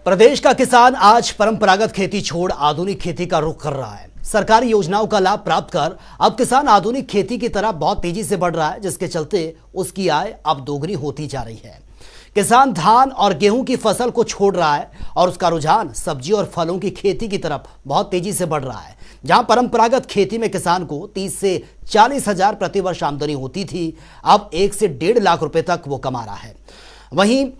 प्रदेश का किसान आज परंपरागत खेती छोड़ आधुनिक खेती का रुख कर रहा है। सरकारी योजनाओं का लाभ प्राप्त कर अब किसान आधुनिक खेती की तरफ बहुत तेजी से बढ़ रहा है, जिसके चलते उसकी आय अब दोगुनी होती जा रही है। किसान धान और गेहूं की फसल को छोड़ रहा है और उसका रुझान सब्जी और फलों की खेती की तरफ बहुत तेजी से बढ़ रहा है। जहां परंपरागत खेती में किसान को 30 से 40 हजार प्रति वर्ष आमदनी होती थी, अब 1 से 1.5 लाख रुपए तक वो कमा रहा है। वहीं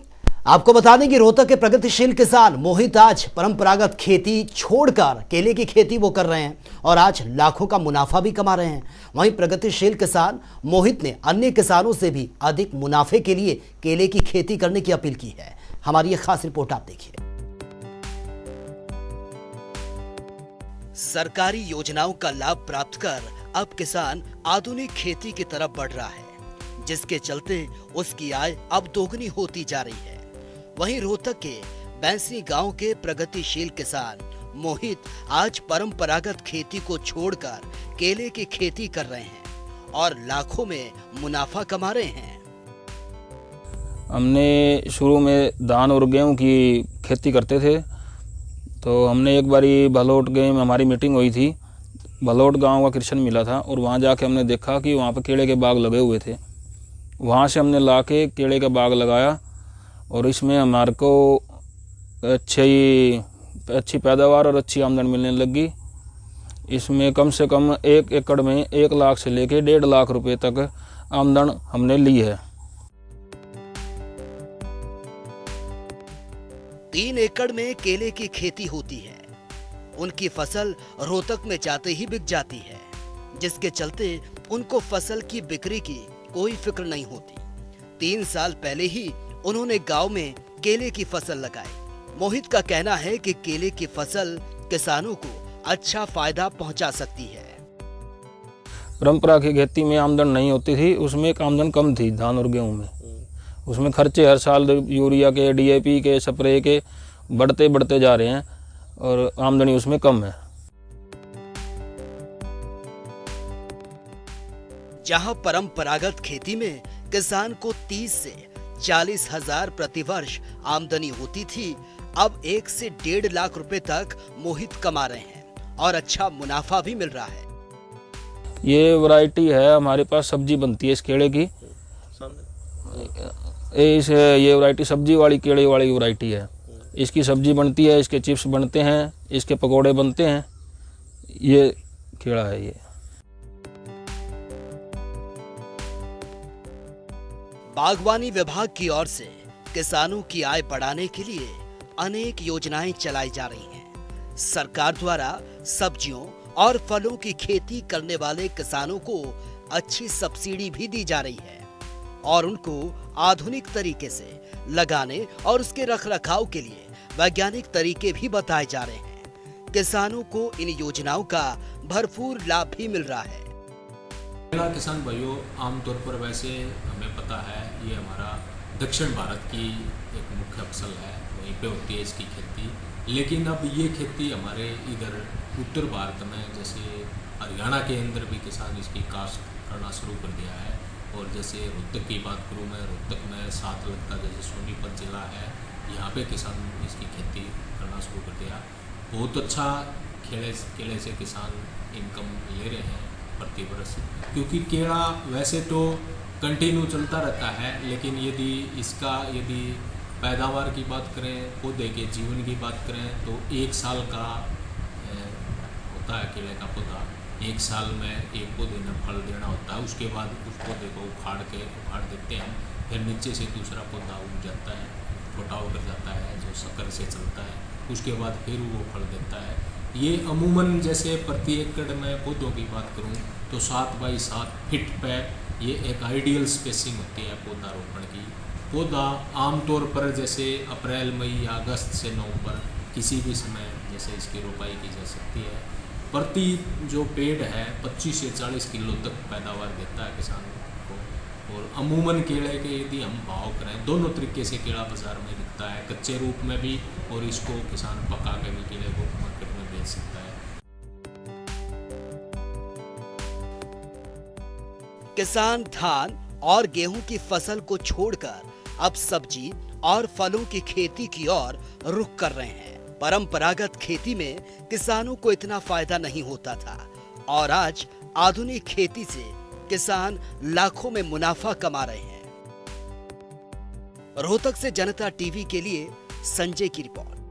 आपको बता दें कि रोहतक के प्रगतिशील किसान मोहित आज परंपरागत खेती छोड़कर केले की खेती वो कर रहे हैं और आज लाखों का मुनाफा भी कमा रहे हैं। वहीं प्रगतिशील किसान मोहित ने अन्य किसानों से भी अधिक मुनाफे के लिए केले की खेती करने की अपील की है। हमारी ये खास रिपोर्ट आप देखिए। सरकारी योजनाओं का लाभ प्राप्त कर अब किसान आधुनिक खेती की तरफ बढ़ रहा है, जिसके चलते उसकी आय अब दोगुनी होती जा रही है। वहीं रोहतक के बैंसी गांव के प्रगतिशील किसान मोहित आज परंपरागत खेती को छोड़कर केले की खेती कर रहे हैं और लाखों में मुनाफा कमा रहे हैं। हमने शुरू में धान और गेहूं की खेती करते थे, तो हमने एक बारी भलोट गए में हमारी मीटिंग हुई थी। भलोट गांव का कृष्ण मिला था और वहां जाके हमने देखा कि वहां पर केले के बाग लगे हुए थे। वहां से हमने लाके केले का बाग लगाया और इसमें हमारे को अच्छी पैदावार और अच्छी आमदनी मिलने लगी। इसमें कम से कम 1 एकड़ में 1 लाख से लेके 1.5 लाख रुपए तक आमदन हमने ली है। 3 एकड़ में केले की खेती होती है। उनकी फसल रोहतक में जाते ही बिक जाती है, जिसके चलते उनको फसल की बिक्री की कोई फिक्र नहीं होती। 3 साल पहले ही उन्होंने गांव में केले की फसल लगाई। मोहित का कहना है कि केले की फसल किसानों को अच्छा फायदा पहुंचा सकती है। परंपरा की खेती में आमदन नहीं होती थी, उसमें एक आमदन कम थी धान और गेहूं में। उसमें खर्चे हर साल यूरिया के, डीएपी के, स्प्रे के बढ़ते जा रहे हैं और आमदनी उसमें कम है। जहां परंपरागत खेती में किसान को 30 से 40 हजार प्रति वर्ष आमदनी होती थी, अब 1 से 1.5 लाख रुपए तक मोहित कमा रहे हैं और अच्छा मुनाफा भी मिल रहा है। ये वैरायटी है, हमारे पास सब्जी बनती है इस केले की। ये वैरायटी सब्जी वाली केले वाली वैरायटी है। इसकी सब्जी बनती है, इसके चिप्स बनते हैं, इसके पकोड़े बनते हैं। ये केला है। ये बागवानी विभाग की ओर से किसानों की आय बढ़ाने के लिए अनेक योजनाएं चलाई जा रही हैं। सरकार द्वारा सब्जियों और फलों की खेती करने वाले किसानों को अच्छी सब्सिडी भी दी जा रही है और उनको आधुनिक तरीके से लगाने और उसके रखरखाव के लिए वैज्ञानिक तरीके भी बताए जा रहे हैं। किसानों को इन योजनाओं का भरपूर लाभ भी मिल रहा है। किसान भाइयों, आमतौर पर वैसे हमें पता है ये हमारा दक्षिण भारत की एक मुख्य फसल है, वहीं पे होती है इसकी खेती। लेकिन अब ये खेती हमारे इधर उत्तर भारत में, जैसे हरियाणा के अंदर भी किसान इसकी काश्त करना शुरू कर दिया है। और जैसे रोहतक की बात करूँ मैं, रोहतक में साथ लगता जैसे सोनीपत जिला है, यहाँ पे किसान इसकी खेती करना शुरू कर दिया। बहुत अच्छा केले से किसान इनकम ले रहे हैं प्रति वर्ष, क्योंकि केला वैसे तो कंटिन्यू चलता रहता है, लेकिन यदि पैदावार की बात करें, पौधे के जीवन की बात करें, तो 1 साल का होता है केले का पौधा। 1 साल में एक पौधे ने फल देना होता है, उसके बाद उस पौधे को उखाड़ देते हैं, फिर नीचे से दूसरा पौधा उग जाता है, छोटा होकर जाता है, जो शक्कर से चलता है, उसके बाद फिर वो फल देता है। ये अमूमन जैसे प्रति एकड़ में पौधों की बात करूं तो 7 बाई 7 फीट पे ये एक आइडियल स्पेसिंग होती है पौधारोपण की। पौधा आमतौर पर जैसे अप्रैल, मई या अगस्त से नवंबर किसी भी समय जैसे इसकी रोपाई की जा सकती है। प्रति जो पेड़ है 25 से 40 किलो तक पैदावार देता है किसान को। और अमूमन केले के यदि हम भाव करें, दोनों तरीके से केला बाजार में बिकता है, कच्चे रूप में भी, और इसको किसान पका के भी केले को मार्केट में बेच सकता है। किसान धान और गेहूं की फसल को छोड़कर अब सब्जी और फलों की खेती की ओर रुख कर रहे हैं। परंपरागत खेती में किसानों को इतना फायदा नहीं होता था और आज आधुनिक खेती से किसान लाखों में मुनाफा कमा रहे हैं। रोहतक से जनता टीवी के लिए संजय की रिपोर्ट।